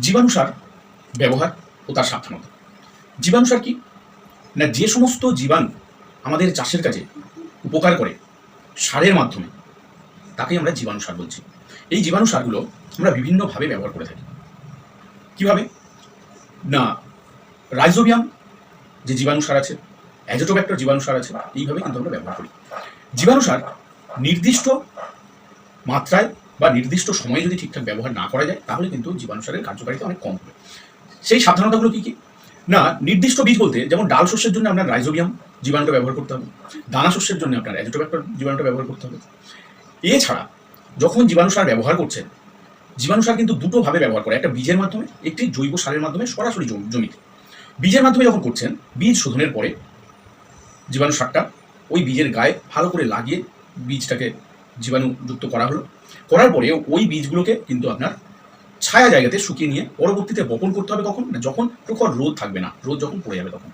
জীবাণু সার ব্যবহার ও তার সাবধানতা। জীবাণু সার কি না, যে সমস্ত জীবাণু আমাদের চাষের কাজে উপকার করে সারের মাধ্যমে, তাকেই আমরা জীবাণু সার বলছি। এই জীবাণু সারগুলো আমরা বিভিন্নভাবে ব্যবহার করে থাকি। কিভাবে না, রাইজোবিয়াম যে জীবাণু সার আছে, অ্যাজোটোব্যাক্টর জীবাণু সার আছে, এইভাবে কিন্তু আমরা ব্যবহার করি। জীবাণু সার নির্দিষ্ট মাত্রায় বা নির্দিষ্ট সময়ে যদি ঠিকঠাক ব্যবহার না করা যায়, তাহলে কিন্তু জীবাণু সারের কার্যকারিতা অনেক কম হবে। সেই সাবধানতাগুলো কী কী না, নির্দিষ্ট বীজ বলতে যেমন ডাল শস্যের জন্য আপনার রাইজোবিয়াম জীবাণুটা ব্যবহার করতে হবে, দানা শস্যের জন্য আপনার অ্যাজোটোব্যাক্টর জীবাণুটা ব্যবহার করতে হবে। এছাড়া যখন জীবাণু সার ব্যবহার করছেন, জীবাণু সার কিন্তু দুটোভাবে ব্যবহার করে, একটা বীজের মাধ্যমে, একটি জৈব সারের মাধ্যমে সরাসরি জমিতে। বীজের মাধ্যমে যখন করছেন, বীজ শোধনের পরে জীবাণু সারটা ওই বীজের গায়ে ভালো করে লাগিয়ে বীজটাকে জীবাণুযুক্ত করা হলো। করার পরে ওই বীজগুলোকে কিন্তু আপনার ছায়া জায়গাতে শুকিয়ে নিয়ে পরবর্তীতে বপন করতে হবে। কখন না, যখন প্রখর রোদ থাকবে না, রোদ যখন পড়ে যাবে তখন।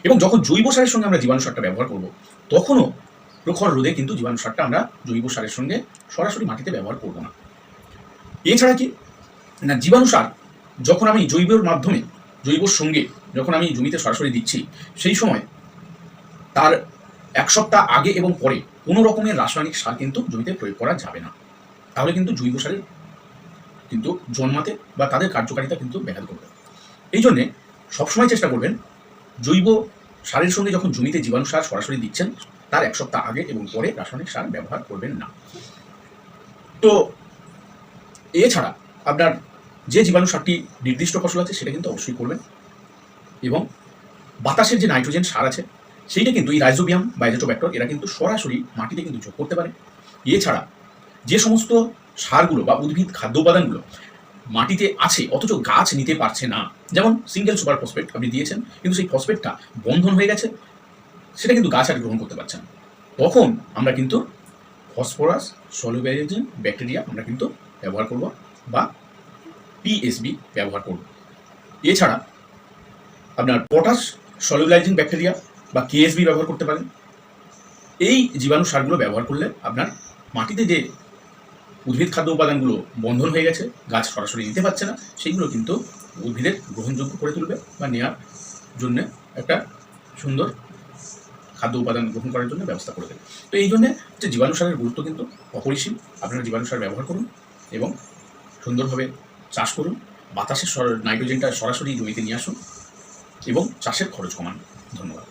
এবং যখন জৈব সারের সঙ্গে আমরা জীবাণু সারটা ব্যবহার করব, তখনও প্রখর রোদে কিন্তু জীবাণু সারটা আমরা জৈব সারের সঙ্গে সরাসরি মাটিতে ব্যবহার করব না। এছাড়া কি না, জীবাণু সার যখন আমি জৈবের মাধ্যমে, জৈবর সঙ্গে যখন আমি জমিতে সরাসরি দিচ্ছি, সেই সময় তার 1 সপ্তাহ আগে এবং পরে কোনো রকমের রাসায়নিক সার কিন্তু জমিতে প্রয়োগ করা যাবে না। তাহলে কিন্তু জৈব সারের কিন্তু জন্মাতে বা তাদের কার্যকারিতা কিন্তু ব্যাঘাত করবে। এই জন্যে সবসময় চেষ্টা করবেন, জৈব সারের সঙ্গে যখন জমিতে জীবাণু সার সরাসরি দিচ্ছেন, তার 1 সপ্তাহ আগে এবং পরে রাসায়নিক সার ব্যবহার করবেন না। তো এছাড়া আপনার যে জীবাণু সারটি নির্দিষ্ট ফসল আছে, সেটা কিন্তু অবশ্যই করবেন। এবং বাতাসের যে নাইট্রোজেন সার আছে, সেইটা কিন্তু এই রাইজোবিয়াম বা অ্যাজোটোব্যাক্টর এরা কিন্তু সরাসরি মাটিতে কিন্তু যোগ করতে পারে। এছাড়া যে সমস্ত সারগুলো বা উদ্ভিদ খাদ্য উপাদানগুলো মাটিতে আছে অথচ গাছ নিতে পারছে না, যেমন সিঙ্গেল সুপার ফসফেট আপনি দিয়েছেন, কিন্তু সেই ফসফেটটা বন্ধন হয়ে গেছে, সেটা কিন্তু গাছ আর গ্রহণ করতে পারছে না, তখন আমরা কিন্তু ফসফরাস সলিউবলাইজিং ব্যাকটেরিয়া আমরা কিন্তু ব্যবহার করব বা পিএসবি ব্যবহার করব। এছাড়া আপনার পটাশ সলিউবলাইজিং ব্যাকটেরিয়া বা কেএসবি ব্যবহার করতে পারেন। এই জীবাণু সারগুলো ব্যবহার করলে আপনার মাটিতে যে উদ্ভিদ খাদ্য উপাদানগুলো বন্ধন হয়ে গেছে, গাছ সরাসরি নিতে পারছে না, সেইগুলো কিন্তু উদ্ভিদের গ্রহণযোগ্য করে তুলবে বা নেওয়ার জন্য একটা সুন্দর খাদ্য উপাদান গ্রহণ করার জন্য ব্যবস্থা করে দেবে। তো এই জন্যে যে জীবাণু সারের গুরুত্ব কিন্তু অপরিসীম। আপনারা জীবাণু সার ব্যবহার করুন এবং সুন্দরভাবে চাষ করুন। বাতাসের নাইট্রোজেনটা সরাসরি জমিতে নিয়ে আসুন এবং চাষের খরচ কমান। ধন্যবাদ।